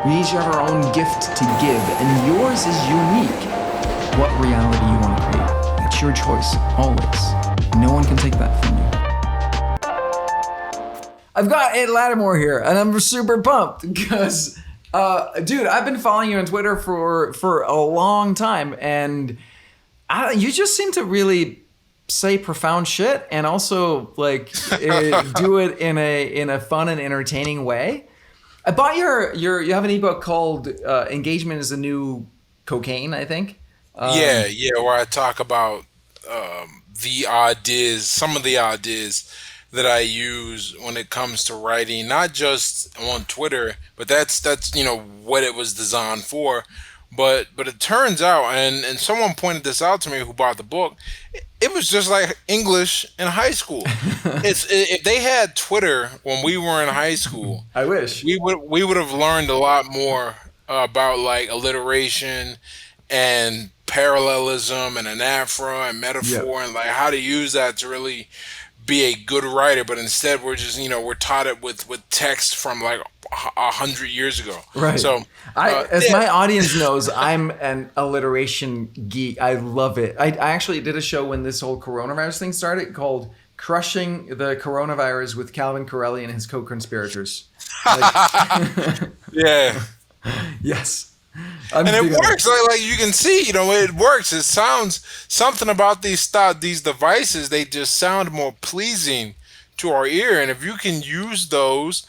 We each have our own gift to give, and yours is unique. What reality you want to create? It's your choice, always. No one can take that from you. I've got Ed Latimore here, and I'm super pumped because, dude, I've been following you on Twitter for a long time, and you just seem to really say profound shit, and also like do it in a fun and entertaining way. I bought you have an ebook called Engagement is the New Cocaine, I think. Yeah, where I talk about the ideas, some of the ideas that I use when it comes to writing, not just on Twitter, but that's what it was designed for. But it turns out, and someone pointed this out to me who bought the book, it was just like English in high school. If they had Twitter when we were in high school, I wish. we would have learned a lot more about like alliteration and parallelism and anaphora and Yep. metaphor and like how to use that to really be a good writer. But instead, we're just we're taught it with text from like 100 years ago. Right. So As yeah. my audience knows, I'm an alliteration geek. I love it. I actually did a show when this whole coronavirus thing started called Crushing the Coronavirus with Calvin Correli and his co-conspirators. Like, Yeah. yes. I'm And it big on it. works. Like you can see, it works. It sounds something about these devices. They just sound more pleasing to our ear. And if you can use those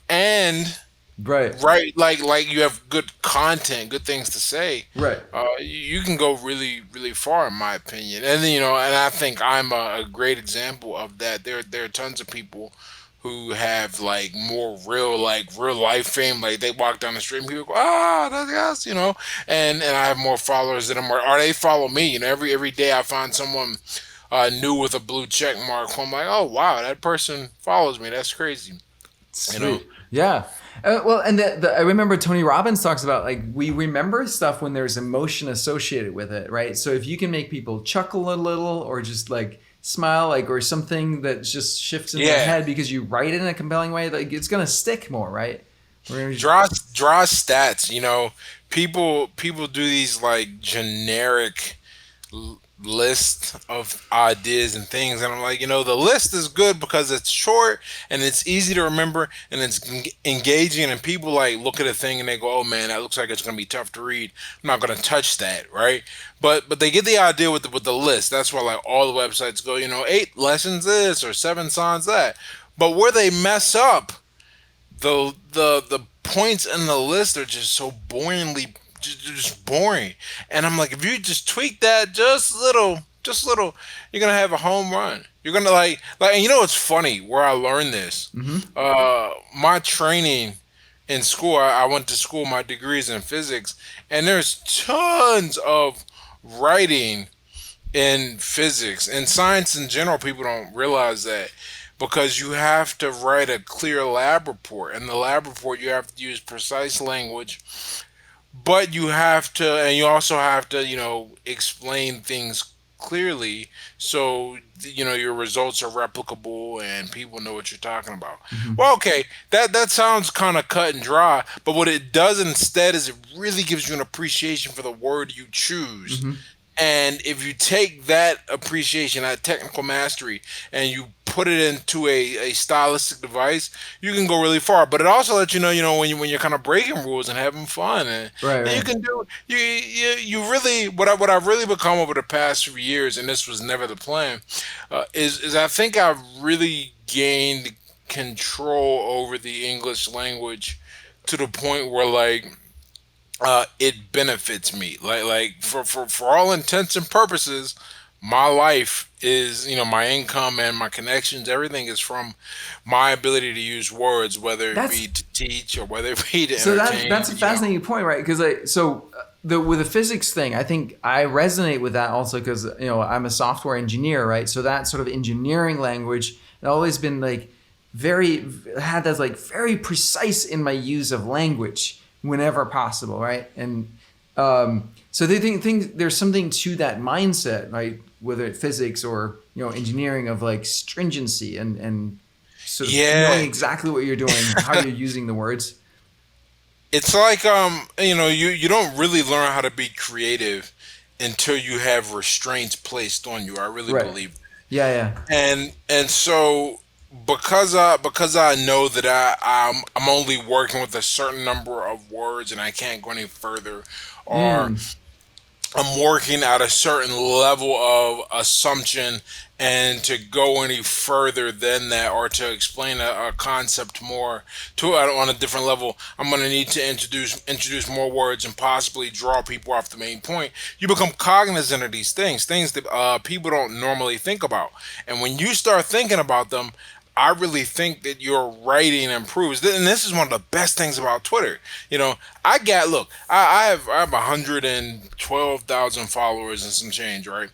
and Right. right, like you have good content, good things to say, Right. you can go really, really far, in my opinion. And then, and I think I'm a great example of that. There are tons of people who have like more real, like real life fame. Like they walk down the street and people go, ah, that's yes, and I have more followers than them, or they follow me. Every day I find someone new with a blue check mark. I'm like, oh wow, that person follows me. That's crazy. You know. Sweet. Yeah. Well, and I remember Tony Robbins talks about like we remember stuff when there's emotion associated with it, right? So if you can make people chuckle a little or just like smile, like or something that just shifts in their Yeah. head because you write it in a compelling way, like it's gonna stick more, right? We're gonna Draw stats. People do these like generic list of ideas and things, and I'm like, the list is good because it's short and it's easy to remember and it's engaging, and people like look at a thing and they go, oh man, that looks like it's gonna be tough to read. I'm not gonna touch that, right? But they get the idea with the list. That's why like all the websites go, 8 lessons this or 7 signs that. But where they mess up, the points in the list are just so boringly just boring. And I'm like, if you just tweak that just little, you're gonna have a home run. You're gonna and it's funny where I learned this. mm-hmm. My training in school, I went to school, my degrees in physics, and there's tons of writing in physics and science in general. People don't realize that because you have to write a clear lab report. In the lab report, you have to use precise language, but you also have to, explain things clearly so, your results are replicable and people know what you're talking about. Mm-hmm. Well, okay, that sounds kind of cut and dry, but what it does instead is it really gives you an appreciation for the word you choose. Mm-hmm. And if you take that appreciation, that technical mastery, and you put it into a stylistic device, you can go really far. But it also lets you know, when you're kind of breaking rules and having fun, Right, and you right. can do you really what I've really become over the past few years, and this was never the plan, is I think I've really gained control over the English language to the point where like it benefits me. Like for all intents and purposes, my life is my income and my connections. Everything is from my ability to use words, whether it That's be to teach or whether it be to so that's entertain. a fascinating point, right? Because the with the physics thing, I think I resonate with that also because I'm a software engineer, right? So that sort of engineering language has always been like very had that like very precise in my use of language whenever possible, right? And so they think there's something to that mindset, right? Whether it's physics or engineering of like stringency and sort of knowing Yeah, exactly what you're doing, how you're using the words. it's like you don't really learn how to be creative until you have restraints placed on you. I really Right. believe. Yeah, yeah. And so because I know that I'm only working with a certain number of words and I can't go any further, or Mm. I'm working at a certain level of assumption, and to go any further than that, or to explain a concept more to on a different level, I'm going to need to introduce more words and possibly draw people off the main point. You become cognizant of these things that people don't normally think about, and when you start thinking about them, I really think that your writing improves. And this is one of the best things about Twitter. You know, I have 112,000 followers and some change, right?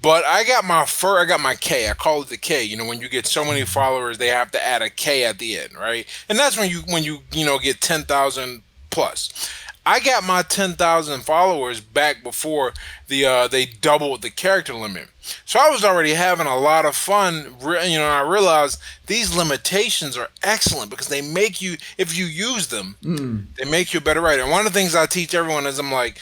But I got my K. I call it the K. You know, when you get so many followers, they have to add a K at the end, right? And that's when you get 10,000 plus. I got my 10,000 followers back before they doubled the character limit. So I was already having a lot of fun. I realized these limitations are excellent because they make you, if you use them, Mm. they make you a better writer. And one of the things I teach everyone is I'm like,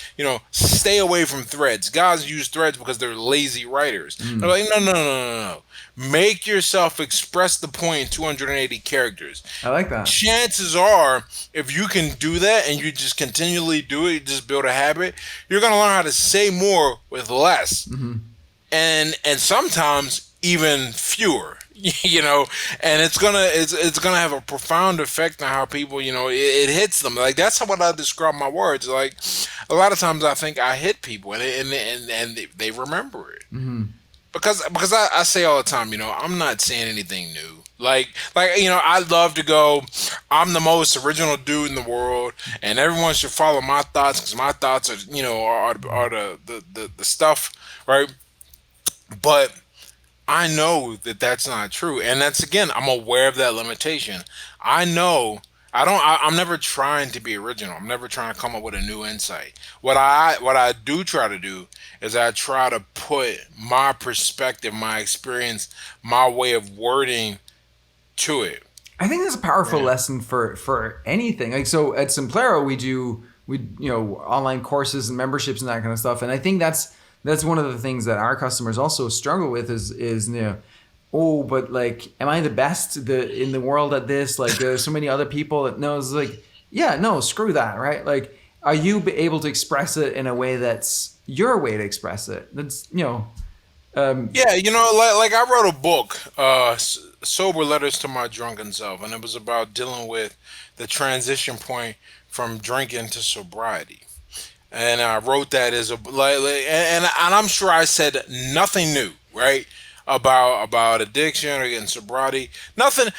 stay away from threads. Guys use threads because they're lazy writers. They're Mm. like, no, no, no, no, no, no. Make yourself express the point in 280 characters. I like that. Chances are, if you can do that and you just continually do it, you just build a habit, you're gonna learn how to say more with less, Hmm. and sometimes even fewer. And it's gonna have a profound effect on how people, it hits them. Like that's how what I describe my words. Like a lot of times I think I hit people, and they remember it Hmm. because I say all the time, I'm not saying anything new. I love to go. I'm the most original dude in the world, and everyone should follow my thoughts because my thoughts are the stuff, right? But I know that that's not true, and that's again, I'm aware of that limitation. I know. I'm never trying to be original. I'm never trying to come up with a new insight. What I do try to do is I try to put my perspective, my experience, my way of wording to it. I think that's a powerful Yeah. lesson for anything. Like so at Simplero we online courses and memberships and that kind of stuff. And I think that's one of the things that our customers also struggle with is oh, but like am I the best in the world at this? Like there's so many other people that knows like yeah, no, screw that, right? Like are you able to express it in a way that's your way to express it? That's um Yeah, like I wrote a book, "Sober Letters to My Drunken Self," and it was about dealing with the transition point from drinking to sobriety. And I wrote that as a and I'm sure I said nothing new, right? About addiction or getting sobriety. Nothing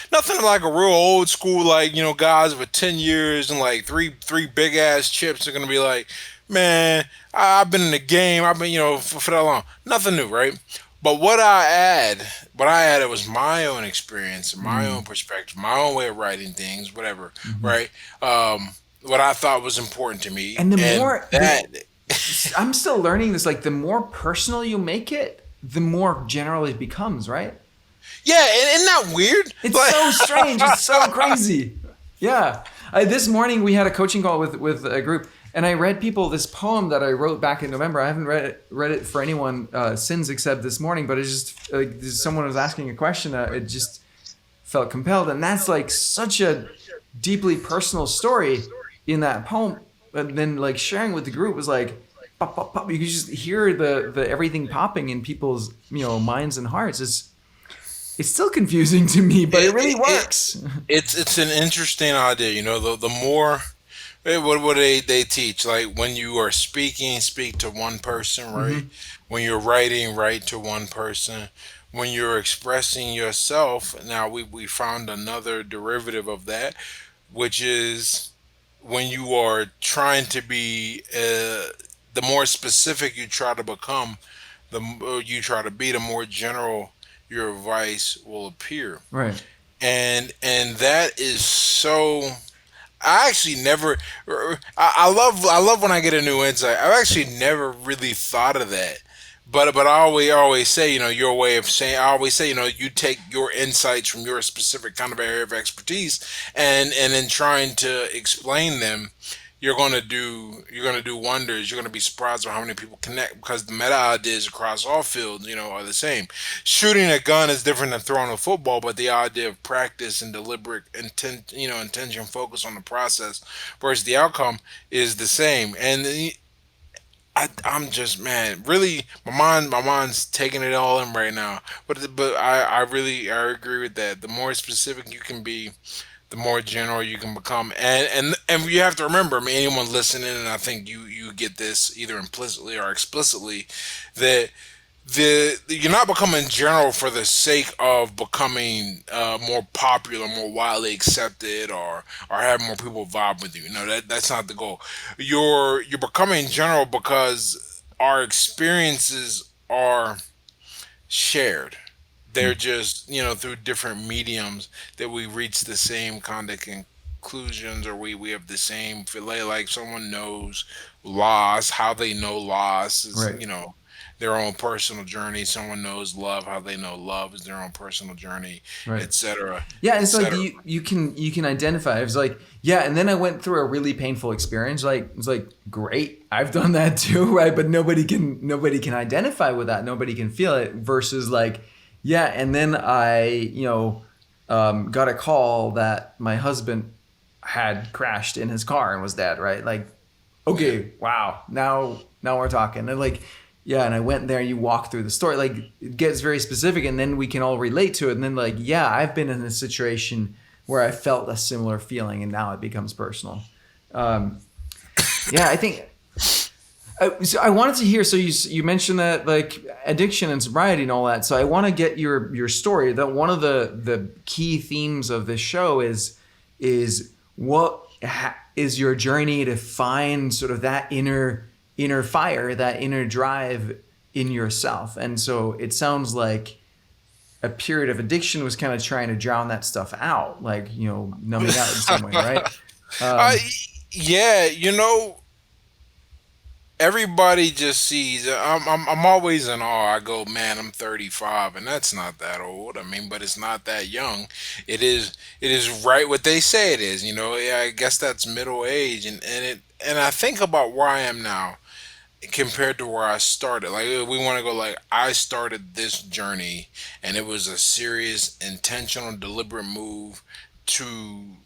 like a real old school, like, guys with 10 years and like three big ass chips are gonna be like, man, I've been in the game, I've been, for that long. Nothing new, right? But what I added was my own experience, my own mm, perspective, my own way of writing things, whatever, mhm. right? What I thought was important to me, And the and more the that, I'm still learning this. Like the more personal you make it, the more general it becomes, right? yeah, and isn't that weird? It's so strange. It's so Like, crazy. Yeah. This morning we had a coaching call with a group, and I read people this poem that I wrote back in November. I haven't read it for anyone since except this morning, but it's just like someone was asking a question. It just felt compelled, and that's like such a deeply personal story in that poem. And then like sharing with the group was like pop, pop, pop. You could just hear the everything popping in people's minds and hearts. It's still confusing to me, but it it, really it, it, works. it's an interesting idea. The more what they teach, like when you are speaking, speak to one person, right? Hmm. When you're writing, write to one person. When you're expressing yourself, now we found another derivative of that, which is when you are trying to be, the more specific you try to become, the more you try to be, the more general your advice will appear. Right. And that is so. I actually never. I love when I get a new insight. I've actually never really thought of that, but I always say, your way of saying, I always say, you take your insights from your specific kind of area of expertise, and in trying to explain them, you're gonna do wonders. You're gonna be surprised by how many people connect, because the meta ideas across all fields, are the same. Shooting a gun is different than throwing a football, but the idea of practice and deliberate intention, focus on the process versus the outcome is the same. And I'm just, man, really, my mind's taking it all in right now. But I really, I agree with that. The more specific you can be, the more general you can become. And you have to remember, I mean, anyone listening, and I think you get this either implicitly or explicitly, that you're not becoming general for the sake of becoming more popular, more widely accepted, or having more people vibe with you. No, that's not the goal. You're becoming general because our experiences are shared. They're just, through different mediums that we reach the same kind of conclusions, or we have the same feel like someone knows loss, how they know loss is, Right. their own personal journey. Someone knows love, how they know love is their own personal journey, Right. etc., Yeah, it's like etc. you can identify. It's like, yeah, and then I went through a really painful experience. Like it's like, great, I've done that too, right? But nobody can identify with that. Nobody can feel it. Versus like, yeah, and then I got a call that my husband had crashed in his car and was dead. Right? Like, Yeah. okay, wow, now we're talking. And like, yeah, and I went there and you walk through the story. Like it gets very specific and then we can all relate to it. And then like, yeah, I've been in a situation where I felt a similar feeling and now it becomes personal. Um, yeah, I think so I wanted to hear. So you mentioned that like addiction and sobriety and all that. So I want to get your story. That one of the key themes of this show is what is your journey to find sort of that inner fire, that inner drive in yourself. And so it sounds like a period of addiction was kind of trying to drown that stuff out, like numbing out in some way, right? uh, Um, yeah, everybody just sees. I'm always in awe. I go, man, I'm 35, and that's not that old. I mean, but it's not that young. It is right what they say it is. Yeah, I guess that's middle age, and I think about where I am now compared to where I started. Like, we want to go, like, I started this journey, and it was a serious, intentional, deliberate move to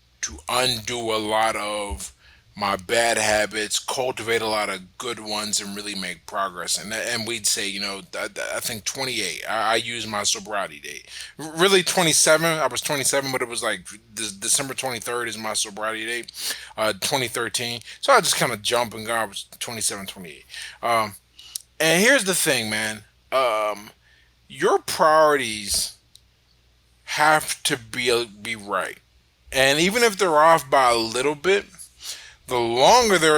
undo a lot of my bad habits, cultivate a lot of good ones, and really make progress. And we'd say, I think 28. I used my sobriety date. Really 27. I was 27, but it was like December 23rd is my sobriety date. 2013. So I just kind of jump and go. I was 27, 28. And here's the thing, man. Your priorities have to be right, and even if they're off by a little bit, the longer they're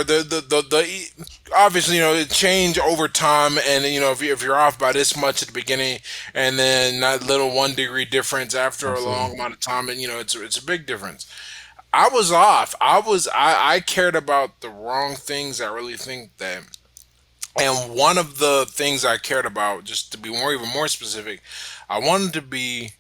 obviously, it change over time. And if you're off by this much at the beginning, and then that little 1 degree difference after a Absolutely. long amount of time, and it's a big difference. I was off. I cared about the wrong things. I really think that. And one of the things I cared about, just to be even more specific, I wanted to be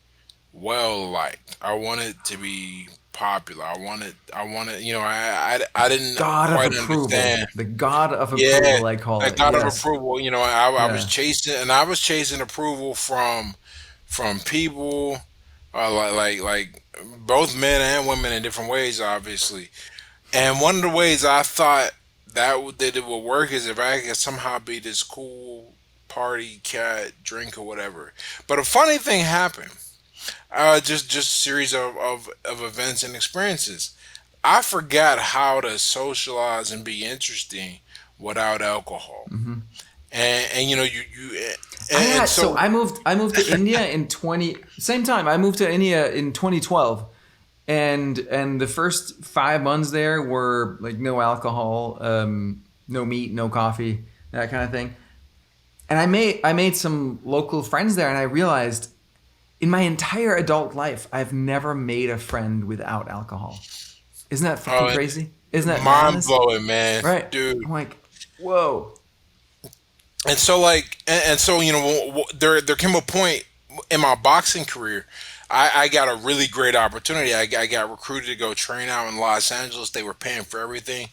well liked. I wanted to be popular. I wanted. I didn't God of quite approval, understand. the God of Yeah, approval, I call that it. God of Yes. approval. I was Yeah. chasing, and I was chasing approval from people, like both men and women in different ways, obviously. And one of the ways I thought that it would work is if I could somehow be this cool party cat, drink or whatever. But a funny thing happened. Just a series of events and experiences. I forgot how to socialize and be interesting without alcohol. Hmm. And you I and had so so I moved to India in 20 same time. I moved to India in 2012, and the first 5 months there were like no alcohol, no meat, no coffee, that kind of thing. And I made some local friends there, and I realized in my entire adult life I've never made a friend without alcohol. Isn't that fucking crazy? Isn't that mind madness? blowing, man, Right? dude. I'm like, whoa. And so and so there came a point in my boxing career. I got a really great opportunity. I got recruited to go train out in Los Angeles. They were paying for everything,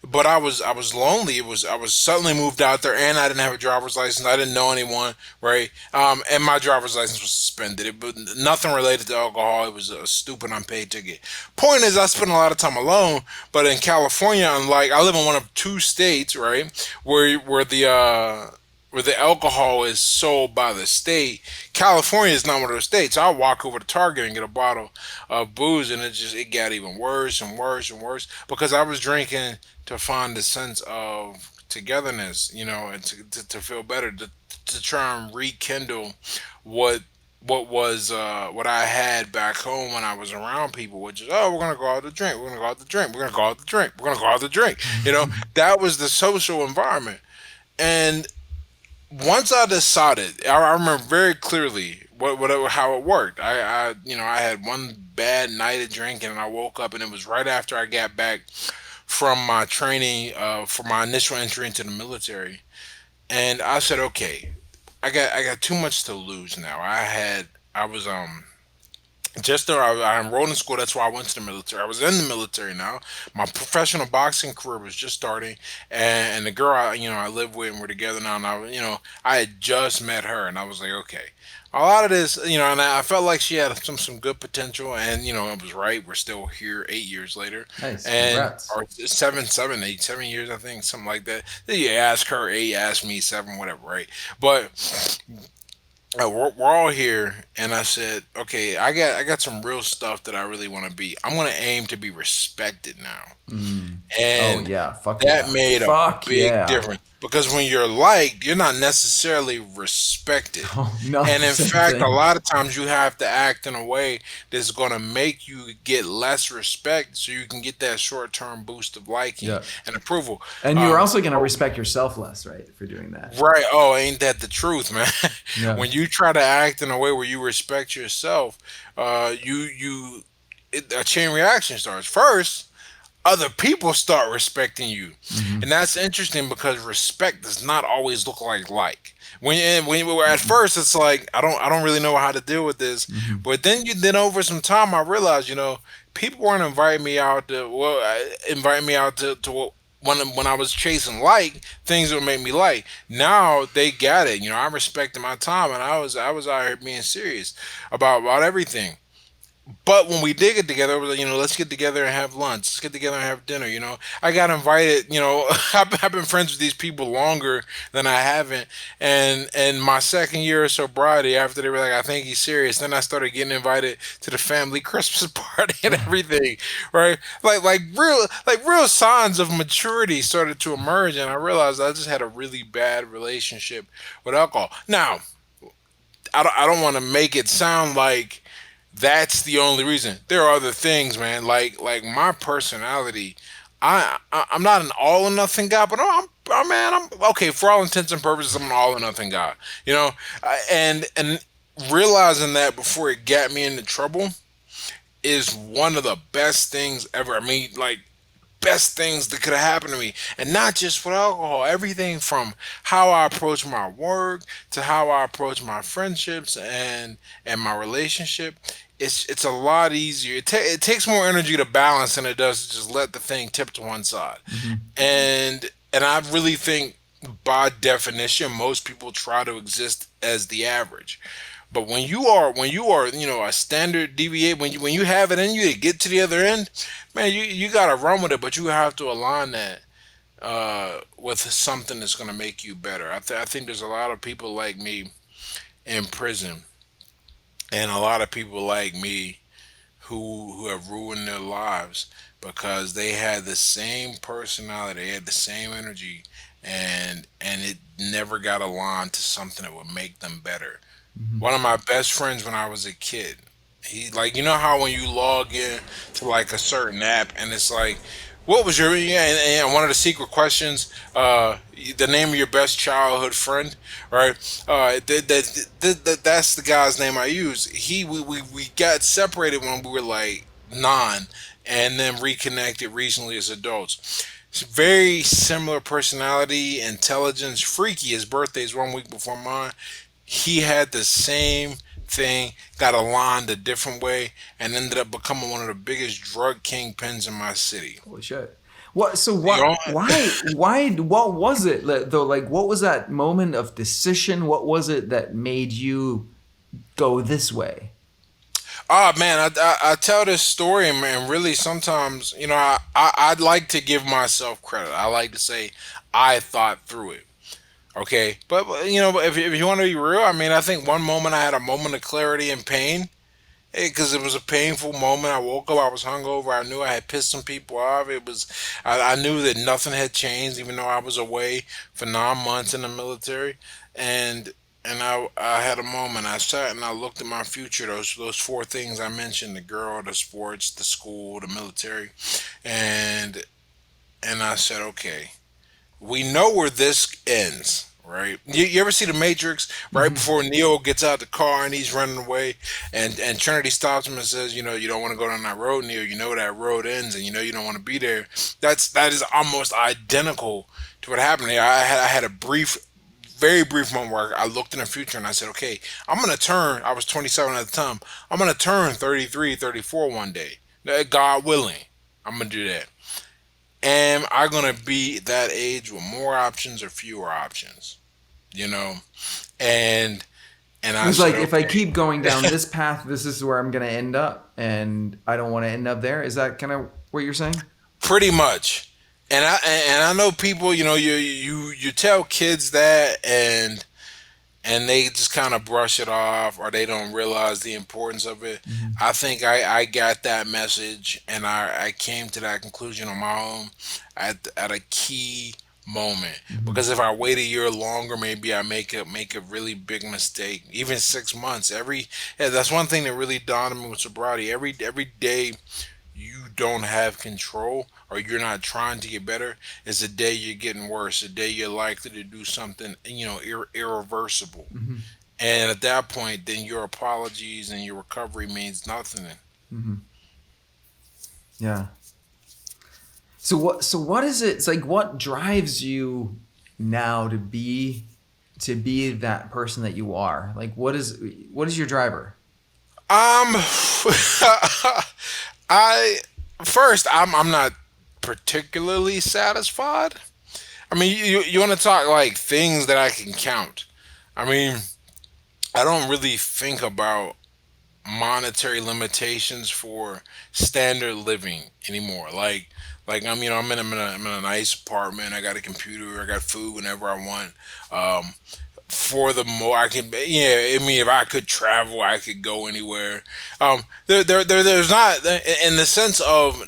but I was lonely. It was I was suddenly moved out there, and I didn't have a driver's license. I didn't know anyone, right? And my driver's license was suspended. It but nothing related to alcohol. It was a stupid unpaid ticket. Point is, I spent a lot of time alone. But in California, unlike I live in one of two states, right, where the alcohol is sold by the state. California is not one of those states. I'll walk over to Target and get a bottle of booze, and it got even worse and worse and worse because I was drinking to find a sense of togetherness, and to feel better, to try and rekindle what what I had back home when I was around people, which is, oh, we're gonna go out to drink, we're gonna go out to drink, we're gonna go out to drink, we're gonna go out to drink. That was the social environment. And once I decided, I remember very clearly how it worked. I had one bad night of drinking, and I woke up, and it was right after I got back from my training for my initial entry into the military, and I said, okay, I got too much to lose now. I was just there, I enrolled in school. That's why I went to the military. I was in the military now. My professional boxing career was just starting, and the girl I live with and we're together now. And I had just met her, and I was like, okay, a lot of this, and I felt like she had some good potential, and it was right. We're still here 8 years later, Nice, and congrats. or 7 years, I think, something like that. Then you ask her 8, ask me 7, whatever, right? But we're all here, and I said, okay, I got some real stuff that I really want to be. I'm gonna aim to be respected now, Mm. Oh and yeah, fuck that yeah, made a fuck big yeah. difference because when you're liked, you're not necessarily respected. Oh no, And in same fact, a thing. lot of times you have to act in a way that's going to make you get less respect so you can get that short term boost of liking Yeah, and approval. and you're Um, also gonna respect yourself less, right, for doing that. Right. Oh, ain't that the truth, man? Yeah. When you try to act in a way where you respect yourself, a chain reaction starts. First, other people start respecting you, Hmm. and that's interesting because respect does not always look like. When you were at Hmm. first, it's like I don't really know how to deal with this, Hmm. but then over some time, I realized people weren't inviting me out to when I was chasing things that would make me now they got it. I'm respecting my time, and I was out here being serious about everything. But when we did get together, it was like, let's get together and have lunch. Let's get together and have dinner. I got invited. I've been friends with these people longer than I haven't. And my second year of sobriety, after they were like, I think he's serious, then I started getting invited to the family Christmas party and everything, right? Like real signs of maturity started to emerge, and I realized I just had a really bad relationship with alcohol. Now, I don't want to make it sound like that's the only reason. There are other things, man. Like my personality. I'm not an all or nothing guy, but I'm okay for all intents and purposes. I'm an all or nothing guy, and realizing that before it got me into trouble is one of the best things ever. I mean, like best things that could have happened to me, and not just with alcohol. Everything from how I approach my work to how I approach my friendships and my relationship. It's a lot easier. It takes more energy to balance than it does to just let the thing tip to one side. Hmm. And I really think by definition most people try to exist as the average. But when you are a standard deviate, when you have it in you to get to the other end, man, you gotta run with it, but you have to align that with something that's gonna make you better. I think there's a lot of people like me in prison, and a lot of people like me who have ruined their lives because they had the same personality, they had the same energy, and it never got aligned to something that would make them better. Hmm. One of my best friends when I was a kid, he like how when you log in to like a certain app and it's like, what was your and one of the secret questions, the name of your best childhood friend, right? That's the guy's name I use. We got separated when we were like 9, and then reconnected recently as adults. very similar personality, intelligence, freaky. His birthday is 1 week before mine. He had the same thing, got aligned a different way, and ended up becoming one of the biggest drug kingpins in my city. Holy shit. What? So You what? know, Why? What was it though? Like, what was that moment of decision? What was it that made you go this way? oh man, I tell this story, man. Really, sometimes I'd like to give myself credit. I like to say I thought through it. Okay, but if you want to be real, I mean, I think one moment I had a moment of clarity and pain because it was a painful moment. I woke up, I was hungover. I knew I had pissed some people off. I knew that nothing had changed, even though I was away for 9 months in the military, and I had a moment. I sat and I looked at my future. Those four things I mentioned: the girl, the sports, the school, the military, and I said, okay, we know where this ends, right? You ever see the Matrix? Right Hmm. before Neo gets out the car and he's running away, and Trinity stops him and says, you don't want to go down that road, Neo. You know that road ends, and you don't want to be there. That is almost identical to what happened here. I had a very brief moment where I looked in the future and I said, okay, I'm gonna turn. I was 27 at the time. I'm gonna turn 33, 34 one day. God willing, I'm gonna do that. Am I gonna be that age with more options or fewer options? You know, and It I was said, like, if I okay, keep going down this path, this is where I'm gonna end up, and I don't want to end up there. Is that kind of what you're saying? pretty much. And I know people, you tell kids that, and they just kind of brush it off or they don't realize the importance of it. Hmm. I think I got that message and I came to that conclusion on my own at a key moment. Hmm. Because if I wait a year longer, maybe I make a really big mistake. Even 6 months, yeah, that's one thing that really dawned on me with sobriety. Every day you don't have control or you're not trying to get better is the day you're getting worse, the day you're likely to do something irreversible. Hmm. And at that point, then your apologies and your recovery means nothing. Hmm. Yeah. So what is it? It's like, what drives you now to be that person that you are? Like, what is your driver? Um, I first I'm not particularly satisfied. I mean, you want to talk like things that I can count. I mean, I don't really think about monetary limitations for standard living anymore. I'm in a nice apartment. I got a computer. I got food whenever I want. Um, for the more I can, yeah. I mean, if I could travel, I could go anywhere. There's not in the sense of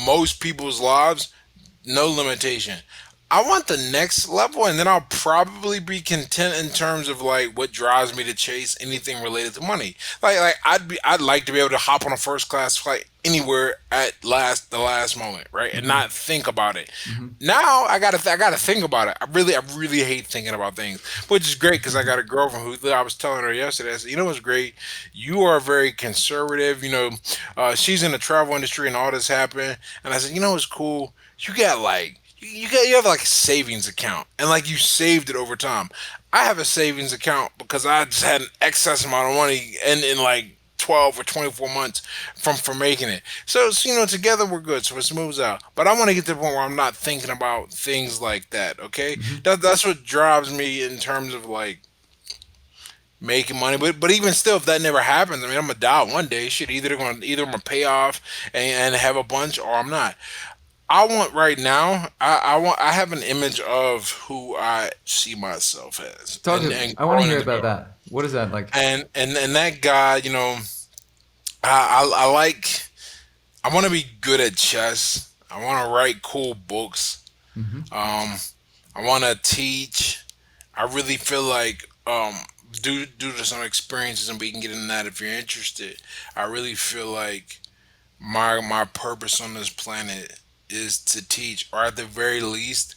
most people's lives no limitation. I want the next level, and then I'll probably be content in terms of like what drives me to chase anything related to money. I'd like to be able to hop on a first class flight anywhere at the last moment, right, and Hmm. not think about it. Hmm. Now I gotta think about it. I really hate thinking about things, which is great because I got a girlfriend who I was telling her yesterday. I said, you know what's great? You are very conservative. She's in the travel industry and all this happened, and I said, you know what's cool? You got like you have like a savings account and like you saved it over time. I have a savings account because I just had an excess amount of money and in like 12 or 24 months from making it. So together we're good. So it smooths out. But I want to get to the point where I'm not thinking about things like that. Okay, Hmm. that's what drives me in terms of like making money. But even still, if that never happens, I mean, I'm gonna die one day. Shit, either I'm gonna pay off and have a bunch, or I'm not. I want right now. I have an image of who I see myself as, Talk to me. and I want to growing hear in the about dark. that. What is that like? And that guy, I like. I want to be good at chess. I want to write cool books. Hmm. Um, I want to teach. I really feel like due to some experiences, and we can get into that if you're interested. I really feel like my purpose on this planet is to teach, or at the very least,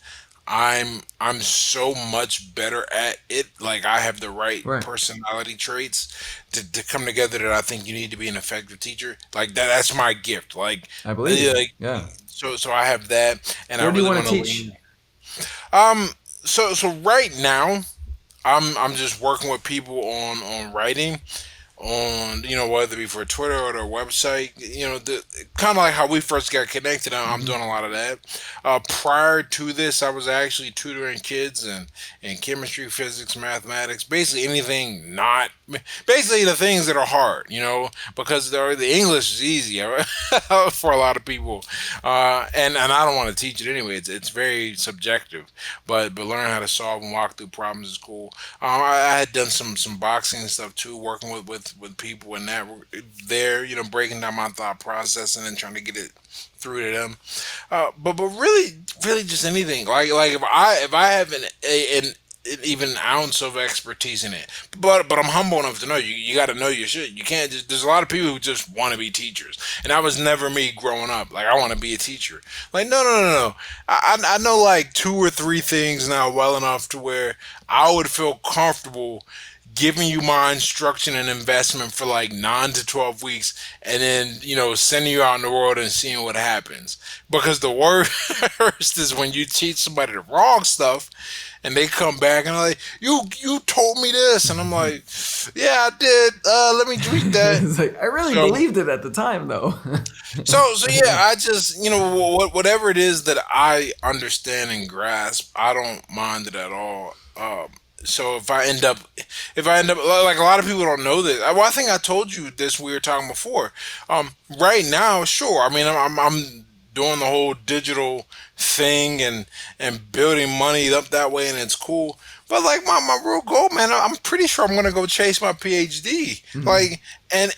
I'm so much better at it. Like I have the right Right. personality traits to come together that I think you need to be an effective teacher. Like that's my gift. I believe you. Like Yeah. so I have that, and I Where do you really want want to to teach? lean. Um, so right now I'm just working with people on writing on whether it be for Twitter or their website. The kind of like how we first got connected. I'm Hmm. doing a lot of that. Prior to this, I was actually tutoring kids in chemistry, physics, mathematics, basically anything not basically the things that are hard. Because the English is easy for a lot of people, and I don't want to teach it anyway. It's very subjective, but learn how to solve and walk through problems is cool. I had done some boxing and stuff too, working with people and that there, breaking down my thought process and then trying to get it through to them. But really just anything. Like if I have an even ounce of expertise in it, but I'm humble enough to know you got to know your shit. You can't just. There's a lot of people who just want to be teachers, and that was never me growing up. Like I want to be a teacher. Like no. I know like two or three things now well enough to where I would feel comfortable giving you my instruction and investment for like 9 to 12 weeks, and then sending you out in the world and seeing what happens. Because the worst is when you teach somebody the wrong stuff, and they come back and are like, "You told me this," and I'm like, "Yeah, I did. Let me tweak that." It's like I really So believed it at the time, though. so yeah, I just whatever it is that I understand and grasp, I don't mind it at all. So if I end up like a lot of people don't know this. Well, I think I told you this we were talking before. Right now, sure. I mean, I'm doing the whole digital thing and building money up that way, and it's cool. But like my real goal, man, I'm pretty sure I'm gonna go chase my PhD. Mhm. Like, and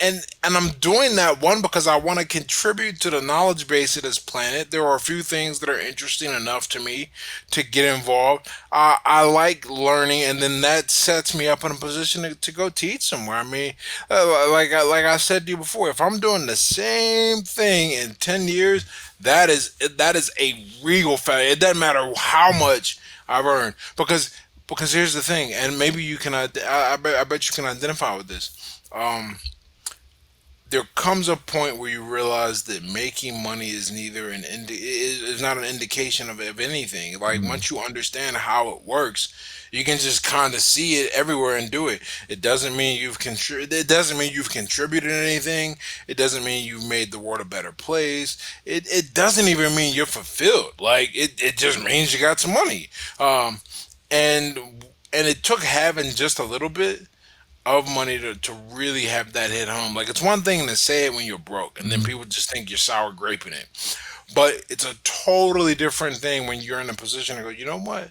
I'm doing that one because I want to contribute to the knowledge base of this planet. There are a few things that are interesting enough to me to get involved. I like learning, and then that sets me up in a position to go teach somewhere. I mean, like I said to you before, if I'm doing the same thing in 10 years, that is a regal fact. It doesn't matter how much I've earned because here's the thing, and maybe you can. I bet you can identify with this. There comes a point where you realize that making money is neither is not an indication of anything. Like Mhm. once you understand how it works, you can just kind of see it everywhere and do it. It doesn't mean you've contributed anything. It doesn't mean you've made the world a better place. It doesn't even mean you're fulfilled. Like it just means you got some money. And and it took having just a little bit of money to really have that hit home. Like it's one thing to say it when you're broke, and then Mhm. people just think you're sour graping it. But it's a totally different thing when you're in a position to go, you know what?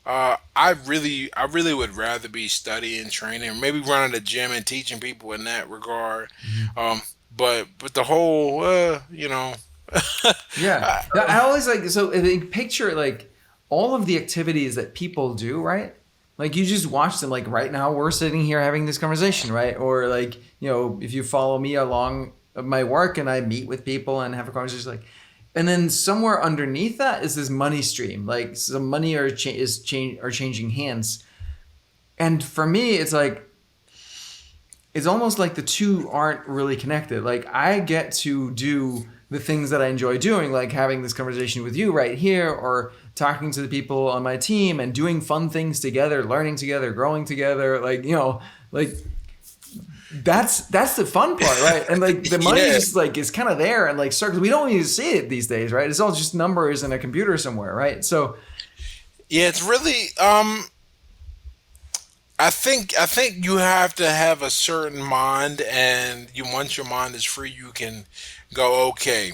I really would rather be studying, training, or maybe running a gym and teaching people in that regard. Mhm. Um, but the whole, Yeah. I, Yeah, I always like so I think picture like all of the activities that people do, right? Like you just watch them like right now we're sitting here having this conversation, right? Or like, if you follow me along my work and I meet with people and have a conversation like and then somewhere underneath that is this money stream. Like some money are changing hands. And for me it's like it's almost like the two aren't really connected. Like I get to do the things that I enjoy doing, like having this conversation with you right here, or talking to the people on my team and doing fun things together, learning together, growing together. Like like that's the fun part, right? And like the money yeah, just like is kind of there and like circles. We don't even see it these days, right? It's all just numbers in a computer somewhere, right? So yeah, it's really. I think you have to have a certain mind, and once your mind is free, you can go. Okay,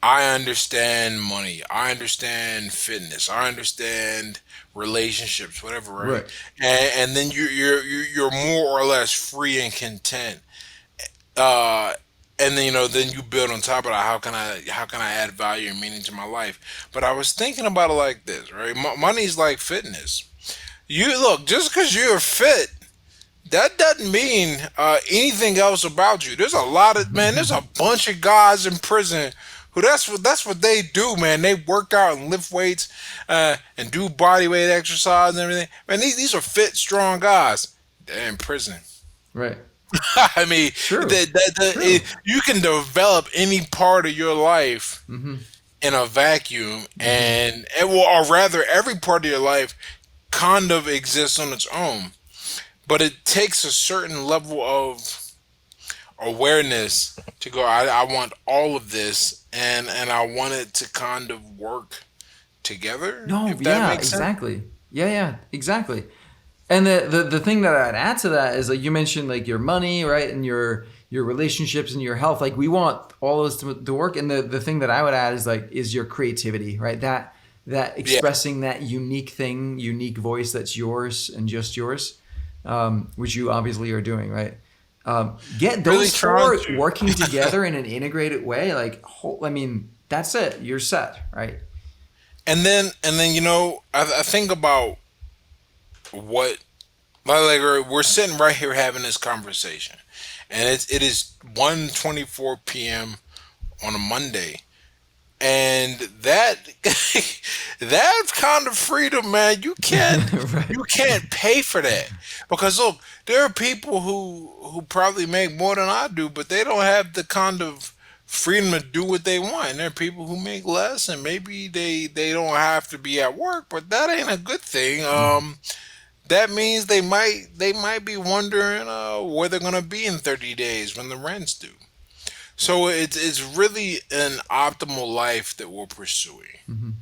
I understand money. I understand fitness. I understand relationships, whatever, right? right. And then you're more or less free and content. Uh, and then then you build on top of that. How can I add value and meaning to my life? But I was thinking about it like this, right? Money's like fitness. You look just because you're fit that doesn't mean anything else about you. There's a lot of man. There's a bunch of guys in prison who that's what they do, man. They work out and lift weights, and do body weight exercise and everything. Man, these are fit, strong guys. They're in prison. Right. I mean, True. True. you can develop any part of your life Mm-hmm. in a vacuum, Mm-hmm. and it will, or rather, every part of your life kind of exists on its own. But it takes a certain level of awareness to go. I want all of this, and I want it to kind of work together. No, If that yeah, makes sense. exactly. Yeah, yeah, exactly. And the thing that I'd add to that is like you mentioned like your money, right? And your relationships and your health. Like we want all those to work. And the thing that I would add is like is your creativity, right? That Yeah, expressing that unique thing, unique voice that's yours and just yours, which you obviously are doing, right? Get really those trying four to. working together in an integrated way. Like, I mean, that's it. You're set, right? And then I think about what like we're sitting right here having this conversation, and it is 1:24 p.m. on a Monday, and that that kind of freedom, man, Right. you can't pay for that. Because look, there are people who probably make more than I do, but they don't have the kind of freedom to do what they want. And there are people who make less, and maybe they don't have to be at work, but that ain't a good thing. That means they might be wondering where they're gonna be in 30 days when the rent's due. So it's really an optimal life that we're pursuing. Mhm.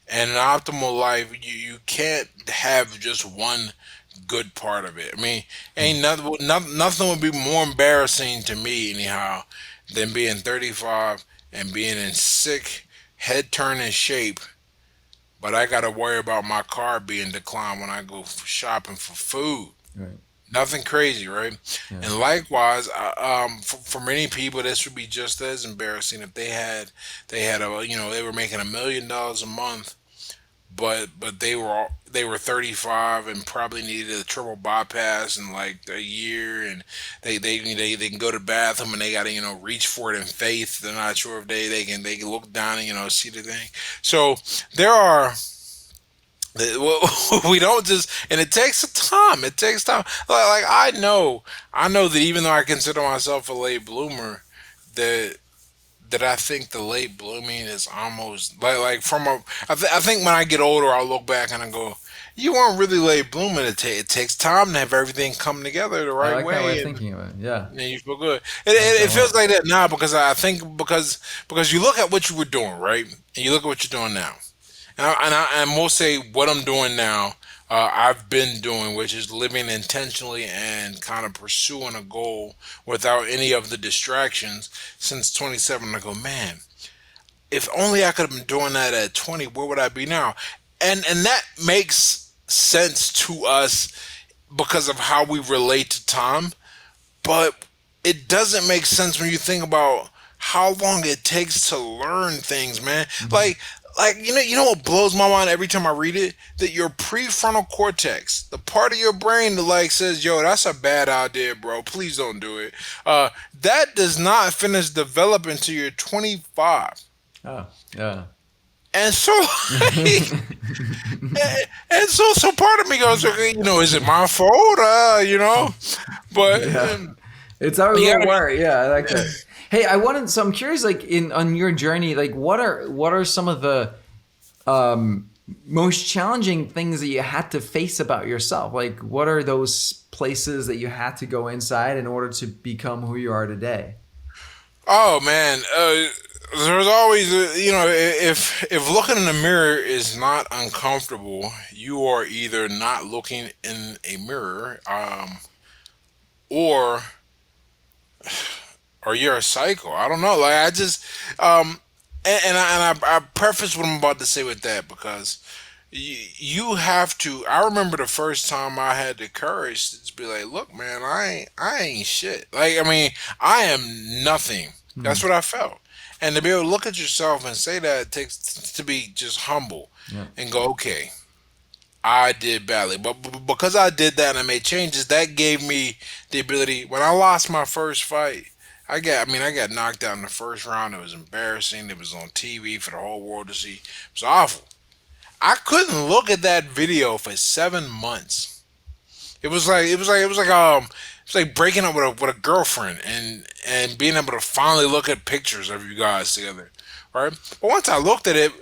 And an optimal life, you can't have just one good part of it. I mean, ain't nothing would be more embarrassing to me anyhow than being 35 and being in sick, head turning shape, but I got to worry about my car being declined when I go shopping for food. Right. Nothing crazy, right? Yeah. And likewise, for many people, this would be just as embarrassing if they had they were making $1 million a month, but they were 35 and probably needed a triple bypass in like a year, and they can go to the bathroom and they got to reach for it in faith. They're not sure if they can look down and see the thing. So there are. We don't just, and it takes time. It takes time. Like I know that even though I consider myself a late bloomer, that I think the late blooming is almost like from a. I think when I get older, I'll look back and I go, "You weren't really late blooming. It takes time to have everything come together the I right like that way of way, thinking of it. Yeah. and you feel good. It, I like it, that it a lot. feels like that now because I think because you look at what you were doing, right, and you look at what you're doing now, and we'll say what I'm doing now. I've been doing, which is living intentionally and kind of pursuing a goal without any of the distractions since 27. I go, man, if only I could have been doing that at 20, where would I be now? And that makes sense to us because of how we relate to time, but it doesn't make sense when you think about how long it takes to learn things, man. Hmm. Like you know what blows my mind every time I read it? That your prefrontal cortex, the part of your brain that like says, "Yo, that's a bad idea, bro. Please don't do it." That does not finish developing until you're 25. Oh, yeah. And so, and so part of me goes, okay, is it my fault? But Yeah. It's our yeah, little wire. Yeah, I like that. Hey, so I'm curious, like in on your journey, like what are some of the most challenging things that you had to face about yourself? Like what are those places that you had to go inside in order to become who you are today? oh man, there's always if looking in the mirror is not uncomfortable, you are either not looking in a mirror, or you're a psycho. I don't know. Like I just and I preface what I'm about to say with that because you have to. I remember the first time I had the courage to just be like, "Look, man, I ain't shit. Like, I mean, I am nothing." That's Hmm. what I felt. And to be able to look at yourself and say that it takes to be just humble Yeah. and go, "Okay, I did badly," but because I did that and I made changes, that gave me the ability. When I lost my first fight, I got knocked out in the first round. It was embarrassing. It was on TV for the whole world to see. It was awful. I couldn't look at that video for 7 months. It was like breaking up with a girlfriend and being able to finally look at pictures of you guys together, right? But once I looked at it,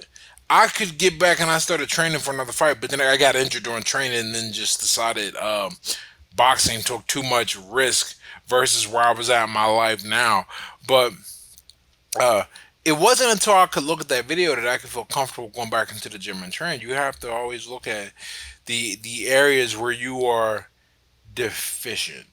I could get back and I started training for another fight. But then I got injured during training and then just decided boxing took too much risk versus where I was at in my life now. But uh, it wasn't until I could look at that video that I could feel comfortable going back into the gym and train. You have to always look at the areas where you are deficient,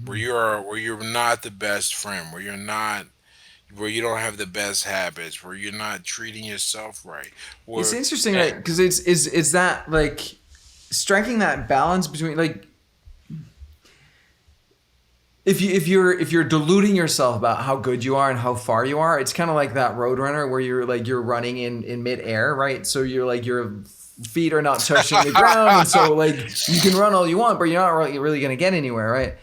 where you're not the best friend, where you don't have the best habits, where you're not treating yourself right. It's Where interesting, and, right? Because it's that like striking that balance between like if you're deluding yourself about how good you are and how far you are, it's kind of like that road runner where you're running in midair, right? So you're like your feet are not touching the ground, and so like you can run all you want, but you're not really gonna get anywhere, right?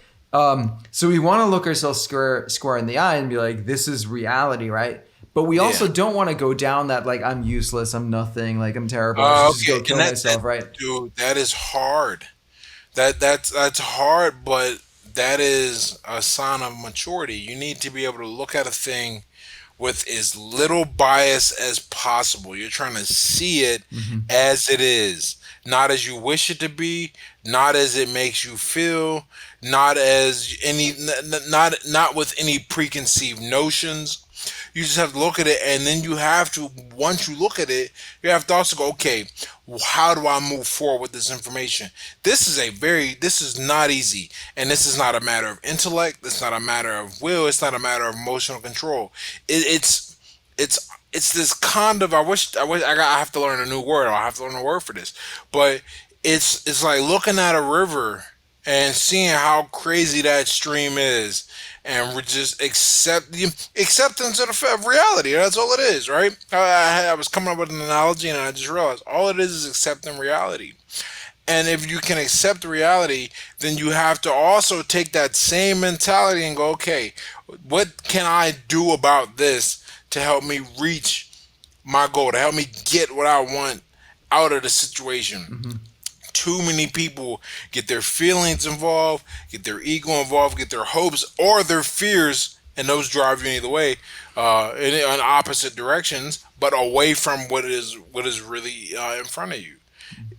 So we want to look ourselves square in the eye and be like, this is reality, right? But we also yeah. don't want to go down that like I'm useless, I'm nothing, like I'm terrible, I should just Okay, go kill and myself, right? dude, that is hard. That's hard, but that is a sign of maturity. You need to be able to look at a thing with as little bias as possible. You're trying to see it Hmm. as it is, not as you wish it to be, not as it makes you feel, not as not with any preconceived notions. You just have to look at it, and then you have to, once you look at it, you have to also go, okay, how do I move forward with this information? This is not easy, and this is not a matter of intellect. It's not a matter of will. It's not a matter of emotional control. It's this kind of, I have to learn a new word. I have to learn a word for this, but it's like looking at a river and seeing how crazy that stream is, and we just accept the acceptance of reality. That's all it is, right? I was coming up with an analogy, and I just realized all it is accepting reality. And if you can accept the reality, then you have to also take that same mentality and go, okay, what can I do about this to help me reach my goal, to help me get what I want out of the situation? Hmm. Too many people get their feelings involved, get their ego involved, get their hopes or their fears, and those drive you either way, in opposite directions, but away from what is really in front of you.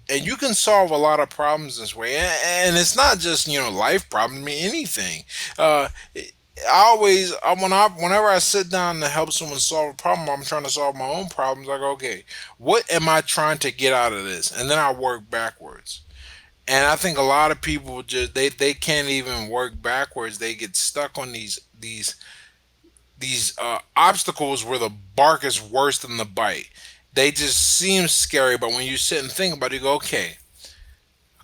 And you can solve a lot of problems this way, and it's not just life problems. I mean anything. Uh, whenever I sit down to help someone solve a problem, I'm trying to solve my own problems. I go, okay, what am I trying to get out of this? And then I work backwards. And I think a lot of people just they can't even work backwards. They get stuck on these obstacles where the bark is worse than the bite. They just seem scary, but when you sit and think about it, you go, okay,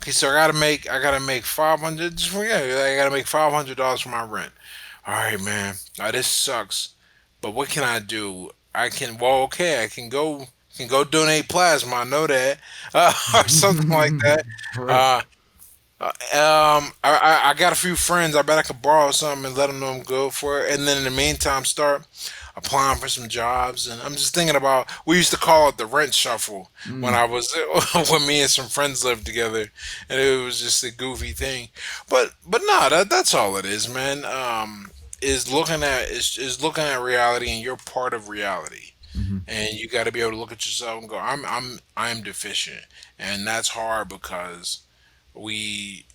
so I gotta make 500. Just forget it. I gotta make $500 for my rent. All right, man. Now this sucks, but what can I do? I can go donate plasma. I know that, or something like that. Right. Uh, I got a few friends. I bet I could borrow something and let them know I'm good for it. And then in the meantime, start applying for some jobs. And I'm just thinking about, we used to call it the rent shuffle when Mm. I was when me and some friends lived together, and it was just a goofy thing. But no, that's all it is, man. Is looking at reality, and you're part of reality. Hmm. And you got to be able to look at yourself and go, I'm deficient, and that's hard because we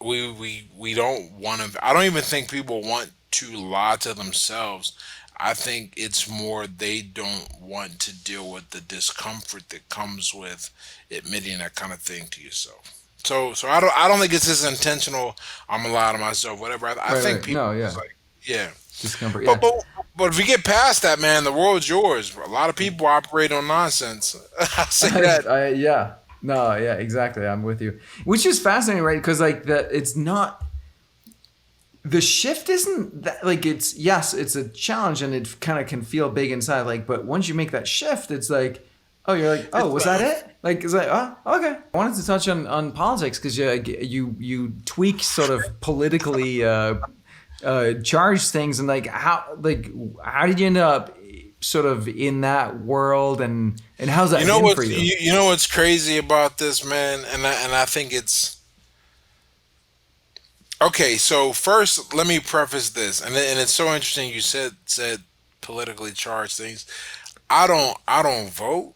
we don't want to. I don't even think people want to lie to themselves. I think it's more they don't want to deal with the discomfort that comes with admitting that kind of thing to yourself. So I don't think it's as intentional. I'm a lie to myself, whatever. I Right, think right. people No, just yeah. like, yeah. Discomfort, But yeah. but but if we get past that, man, the world's yours. A lot of people operate on nonsense. I say that. Yeah. No, yeah, exactly. I'm with you. Which is fascinating, right? Because like that, it's not the shift isn't that like it's yes, it's a challenge and it kind of can feel big inside. Like, but once you make that shift, it's like, oh, you're like, oh, It's was that it? Like, it's like, oh, okay. I wanted to touch on politics because you tweak sort of politically charged things, and how did you end up sort of in that world, and how's that been for you? You know what's crazy about this, man, and I think it's okay. So first, let me preface this, and it's so interesting you said politically charged things. I don't vote.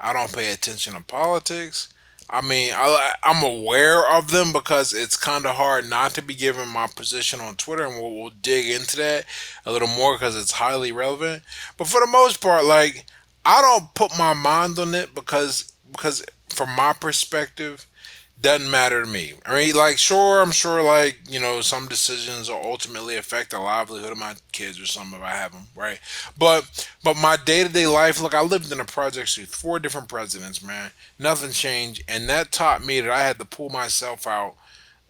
I don't pay attention to politics. I mean, I'm aware of them because it's kind of hard not to be given my position on Twitter, and we'll dig into that a little more because it's highly relevant. But for the most part, like I don't put my mind on it because from my perspective, doesn't matter to me. I mean, like, sure, I'm sure, like, some decisions will ultimately affect the livelihood of my kids or something if I have them, right? But my day to day life, look, I lived in a project with four different presidents, man. Nothing changed, and that taught me that I had to pull myself out,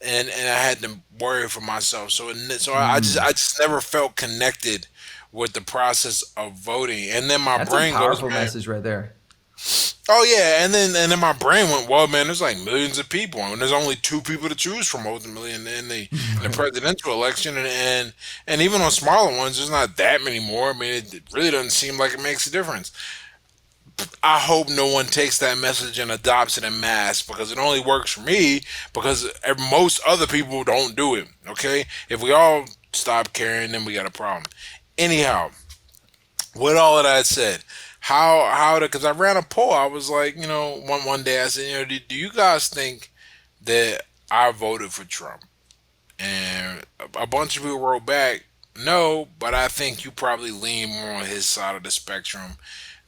and I had to worry for myself. So I just never felt connected with the process of voting, and then my That's a brain goes, powerful man. message right there. Oh yeah, and then my brain went, well, man, there's like millions of people, and there's only two people to choose from ultimately in the presidential election, and even on smaller ones, there's not that many more. I mean, it really doesn't seem like it makes a difference. I hope no one takes that message and adopts it en masse because it only works for me because most other people don't do it. Okay, if we all stop caring, then we got a problem. Anyhow, with all of that said, how because I ran a poll. I was like, one day I said, do you guys think that I voted for Trump? And a bunch of people wrote back, no, but I think you probably lean more on his side of the spectrum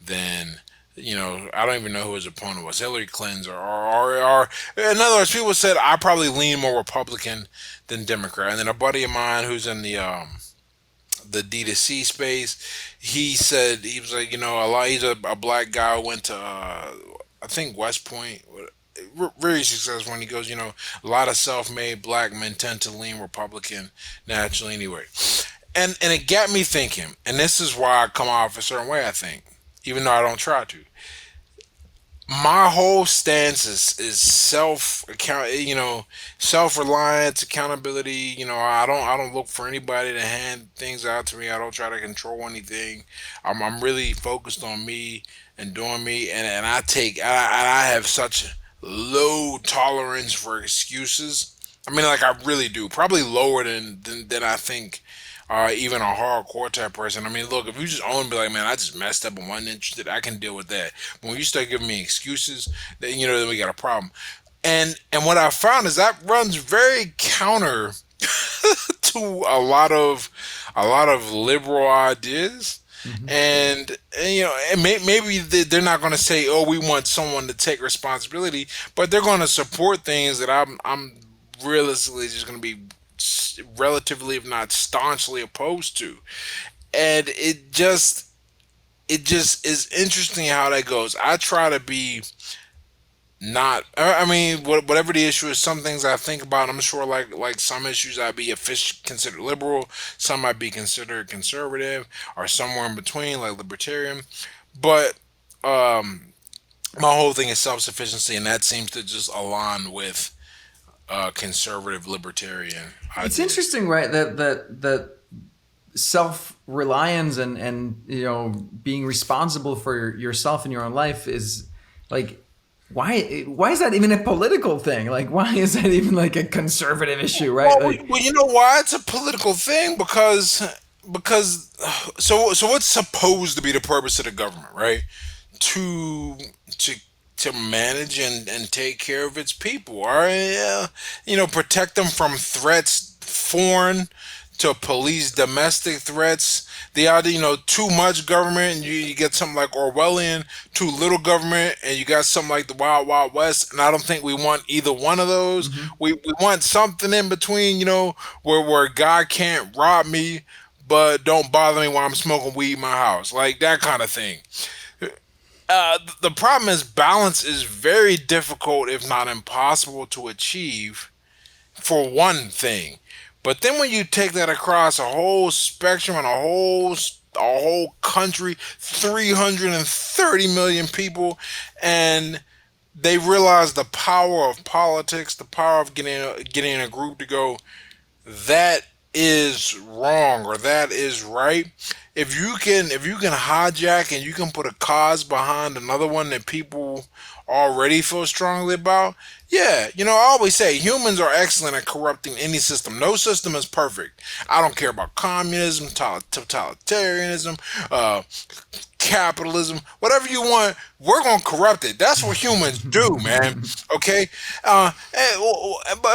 than. I don't even know who his opponent was, Hillary Clinton, or in other words, people said I probably lean more Republican than Democrat. And then a buddy of mine who's in the D2C space, he said he was like, he's a black guy who went to I think West Point, very successful. When he goes, a lot of self-made black men tend to lean Republican naturally anyway, and it got me thinking, and this is why I come off a certain way. I think, even though I don't try to, my whole stance is self reliance, accountability. I don't look for anybody to hand things out to me. I don't try to control anything. I'm really focused on me and doing me, and I have such low tolerance for excuses. I mean, like I really do, probably lower than I think. Even a hardcore type person. I mean, look, if you just own and be like, man, I just messed up and wasn't interested, I can deal with that. But when you start giving me excuses, then we got a problem. And what I found is that runs very counter to a lot of liberal ideas. Hmm. And maybe they're not going to say, oh, we want someone to take responsibility, but they're going to support things that I'm realistically just going to be relatively, if not staunchly, opposed to. And it just is interesting how that goes. I try to be not. I mean, whatever the issue is, some things I think about. I'm sure, like some issues, I'd be considered liberal. Some might be considered conservative, or somewhere in between, like libertarian. But um, my whole thing is self sufficiency, and that seems to just align with conservative libertarian It's ideas. interesting, right? That self reliance and being responsible for yourself and your own life is like, why is that even a political thing? Like, why is that even like a conservative issue, right? Like, Well, you know why it's a political thing? Because so what's supposed to be the purpose of the government, right? To to to manage and take care of its people, or protect them from threats, foreign, to police domestic threats. The idea, too much government, and you get something like Orwellian; too little government, and you got something like the Wild Wild West. And I don't think we want either one of those. mhm. We want something in between, where God can't rob me, but don't bother me while I'm smoking weed in my house, like that kind of thing. The problem is balance is very difficult, if not impossible, to achieve for one thing. But then when you take that across a whole spectrum and a whole country, 330 million people, and they realize the power of politics, the power of getting a group to go. That is wrong or that is right, if you can hijack and you can put a cause behind another one that people already feel strongly about, yeah, I always say humans are excellent at corrupting any system. No system is perfect. I don't care about communism, totalitarianism, capitalism, whatever you want, we're gonna corrupt it. That's what humans do, man. Okay. And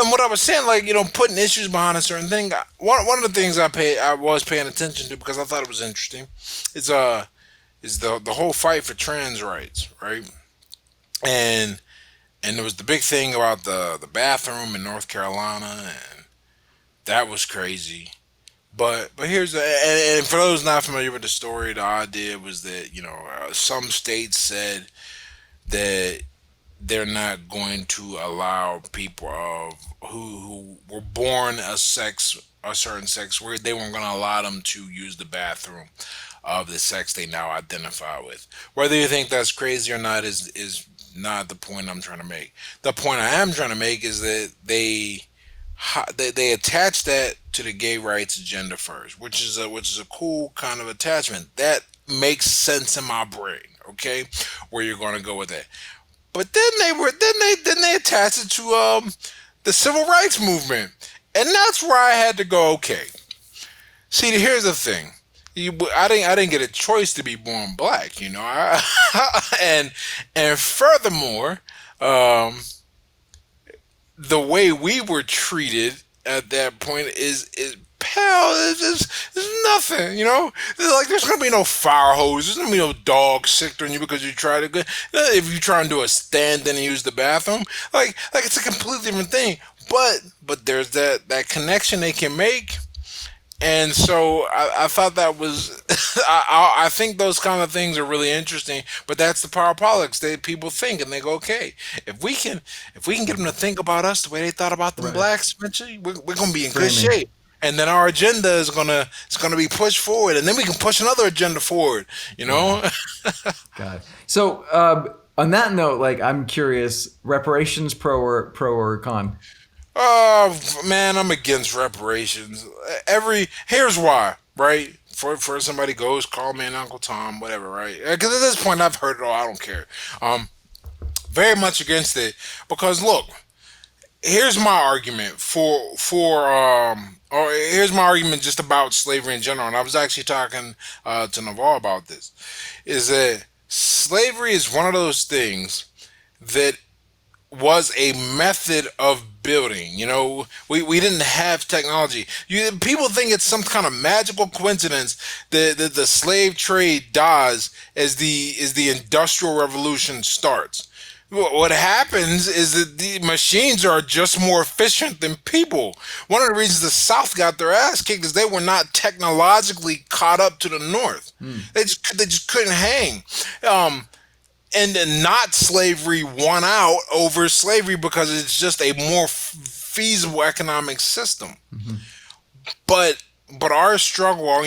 what I was saying, like, putting issues behind a certain thing. One of the things I was paying attention to because I thought it was interesting, is the whole fight for trans rights, right? And there was the big thing about the bathroom in North Carolina, and that was crazy. But here's and for those not familiar with the story, the idea was that some states said that they're not going to allow people of who were born a certain sex, where they weren't going to allow them to use the bathroom of the sex they now identify with. Whether you think that's crazy or not is not the point I'm trying to make. The point I am trying to make is that they attach that to the gay rights agenda first, which is a cool kind of attachment that makes sense in my brain. Okay, where you're going to go with that. But then they attached it to the civil rights movement, and that's where I had to go. Okay, see, here's the thing. I didn't get a choice to be born black, and furthermore, um, the way we were treated at that point is pale. It's nothing, Like, there's gonna be no fire hose. There's gonna be no dog sick on you because you try to go. If you try and do a stand in and use the bathroom, like it's a completely different thing. But there's that connection they can make. And so I thought that was, I think those kind of things are really interesting. But that's the power of politics. People think and they go, okay, if we can get them to think about us the way they thought about them Right. blacks, eventually we're gonna be in good Framing. shape. And then our agenda is gonna be pushed forward, and then we can push another agenda forward. You Yeah. know, Got it. So, on that note, like, I'm curious, reparations pro or con? oh man, I'm against reparations. Here's why, right? For somebody goes, call me an Uncle Tom, whatever, right? Because at this point, I've heard it all. I don't care. Um, Very much against it because look, here's my argument or here's my argument just about slavery in general. And I was actually talking to Naval about this. Is that slavery is one of those things that was a method of building. We didn't have technology. People think it's some kind of magical coincidence that the slave trade dies as the industrial revolution starts. What happens is that the machines are just more efficient than people. One of the reasons the South got their ass kicked is they were not technologically caught up to the North. Hmm. They just couldn't hang. Um, and then not slavery won out over slavery because it's just a more feasible economic system. Mhm. But our struggle,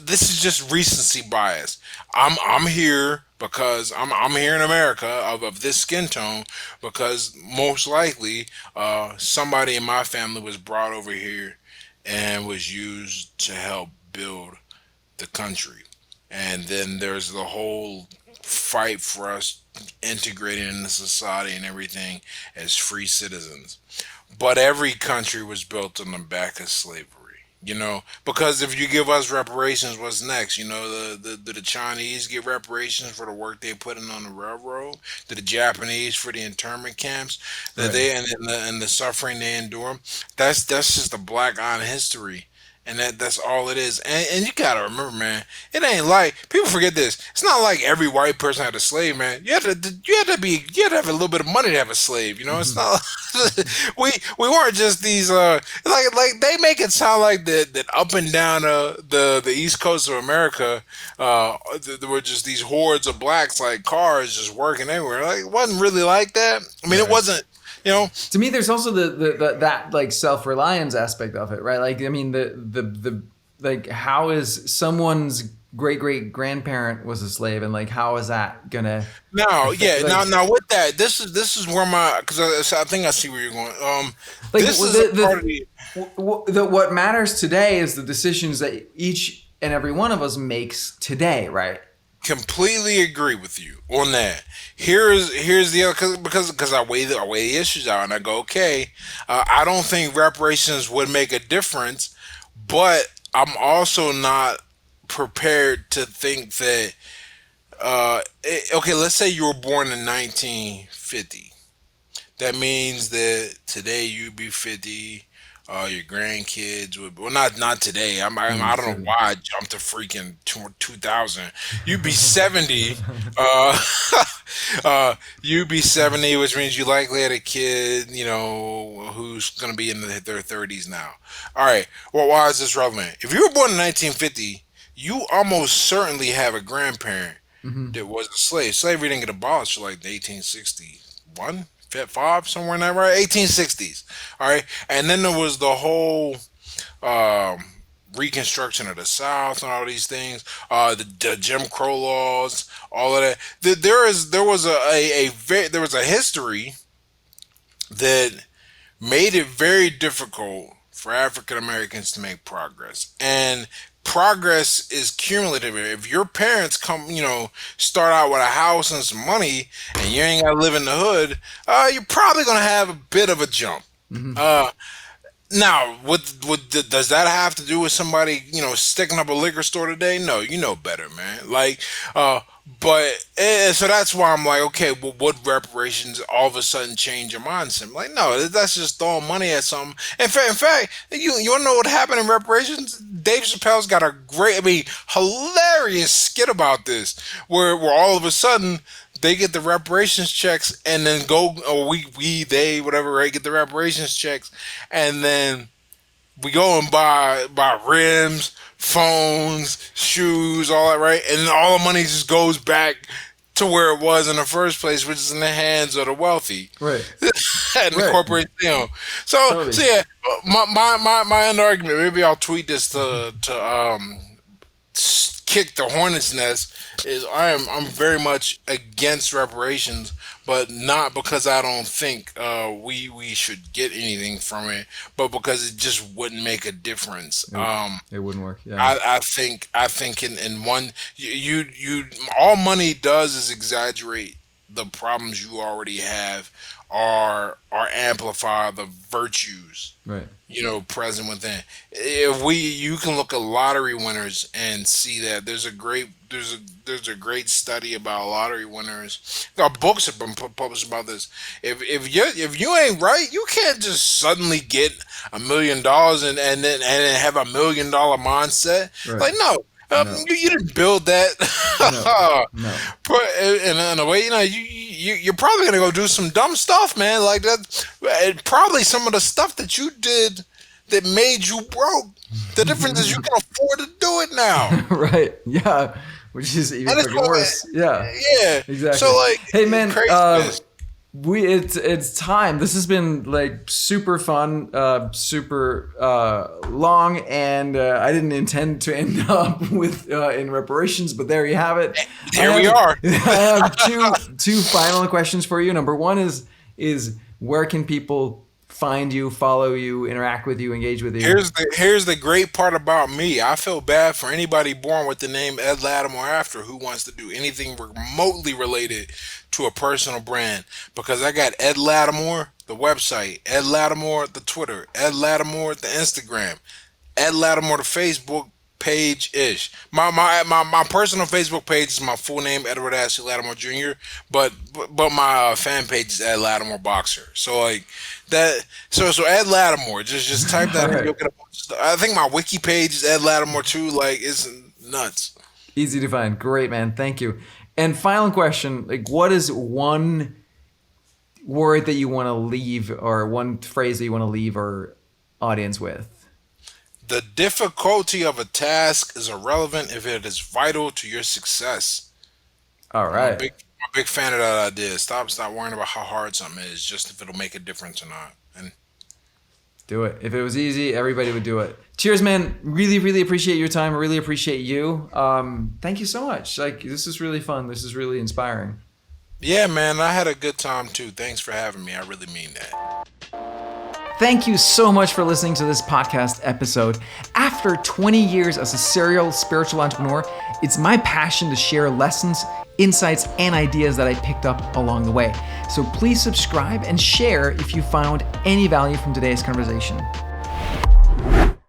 this is just recency bias. I'm here because I'm here in America of this skin tone because most likely somebody in my family was brought over here and was used to help build the country. And then there's the whole fight for us integrating into society and everything as free citizens. But every country was built on the back of slavery. Because if you give us reparations, what's next? The Chinese get reparations for the work they put in on the railroad? Did the Japanese for the internment camps that Right. they and the suffering they endure? That's just a black on history, and that's all it is. And you gotta remember, man, it ain't like people forget this. It's not like every white person had a slave, man. You had to have a little bit of money to have a slave. It's Mhm. not. We weren't just these like they make it sound like that up and down the east coast of America there were just these hordes of blacks like cars just working everywhere. Like it wasn't really like that. I mean, it Right. wasn't. You know, To me, there's also the that like self-reliance aspect of it, right? Like, I mean, the like, how is someone's great great grandparent was a slave, and like how is that gonna Now, affect yeah, now, like now with that, this is where my because I think I see where you're going. like This is a part of the what matters today is the decisions that each and every one of us makes today, right? completely agree with you on that. Here's the other because I weigh the issues out and I go okay. I don't think reparations would make a difference, but I'm also not prepared to think that. Okay, let's say you were born in 1950. That means that today you'd be 50. Your grandkids would, well, not today. I don't know Seven. why I jumped to freaking 2000. You'd be 70. Uh, you'd be 70, which means you likely had a kid, who's going to be in their 30s now. All right. Well, why is this relevant? If you were born in 1950, you almost certainly have a grandparent Hmm. that was a slave. Slavery didn't get abolished till like the 1861, five, somewhere in that right, 1860s. All right, and then there was the whole um, Reconstruction of the South and all these things, the Jim Crow laws, all of that. There was a history that made it very difficult for African Americans to make progress. And progress is cumulative. If your parents start out with a house and some money and you ain't got to live in the hood, you're probably going to have a bit of a jump. Hmm. Uh, Now, does that have to do with somebody, sticking up a liquor store today? No, you know better, man. Like, but so that's why I'm like, okay, well, would reparations all of a sudden change your mindset? I'm like, no, that's just throwing money at something. In fact, you wanna know what happened in reparations? Dave Chappelle's got a great, I mean, hilarious skit about this, where all of a sudden they get the reparations checks and then go, or they, whatever, right, get the reparations checks, and then we go and buy rims, phones, shoes, all that, right, and all the money just goes back to where it was in the first place, which is in the hands of the wealthy Right. and the Right. corporate, So Totally. yeah, my end argument. Maybe I'll tweet this to kick the hornet's nest is I'm very much against reparations, but not because I don't think we should get anything from it, but because it just wouldn't make a difference. It, it wouldn't work. Yeah. I think in one you all money does is exaggerate the problems you already have, or amplify the virtues Right. present within. If you can look at lottery winners and see that there's a great study about lottery winners. Books have been published about this. If you ain't right, you can't just suddenly get $1 million and then have $1 million mindset. Right. Like no. No. You didn't build that. No. No. In a way, you're probably gonna go do some dumb stuff, man. Like that, and probably some of the stuff that you did that made you broke. The difference is you can afford to do it now, Right. Yeah. Which is even and it's fucking worse. Yeah. yeah. So Exactly. like Hey man, craziness. it's time. This has been like super fun, super long, and I didn't intend to end up with in reparations, but there you have it. Here we are. I have two final questions for you. Number one is where can people find you, follow you, interact with you, engage with you? Here's the great part about me. I feel bad for anybody born with the name Ed Latimore after who wants to do anything remotely related to a personal brand because I got Ed Latimore, the website, Ed Latimore, the Twitter, Ed Latimore, the Instagram, Ed Latimore, the Facebook page ish. My personal Facebook page is my full name, Edward Ashley Lattimore Jr. But my fan page is Ed Lattimore Boxer. So like that. So Ed Lattimore. Just type All that in. right. You'll get a bunch of stuff. I think my wiki page is Ed Lattimore too. Like it's nuts. Easy to find. Great, man. Thank you. And final question, like what is one word that you want to leave or one phrase that you want to leave our audience with? The difficulty of a task is irrelevant if it is vital to your success. All I'm a right. big I'm a big fan of that idea. Stop worrying about how hard something is, just if it'll make a difference or not. And Do it. If it was easy, everybody would do it. Cheers, man. Really, really appreciate your time. I really appreciate you. Thank you so much. Like, this is really fun. This is really inspiring. Yeah, man, I had a good time too. Thanks for having me. I really mean that. Thank you so much for listening to this podcast episode. After 20 years as a serial spiritual entrepreneur, it's my passion to share lessons, insights, and ideas that I picked up along the way. So please subscribe and share if you found any value from today's conversation.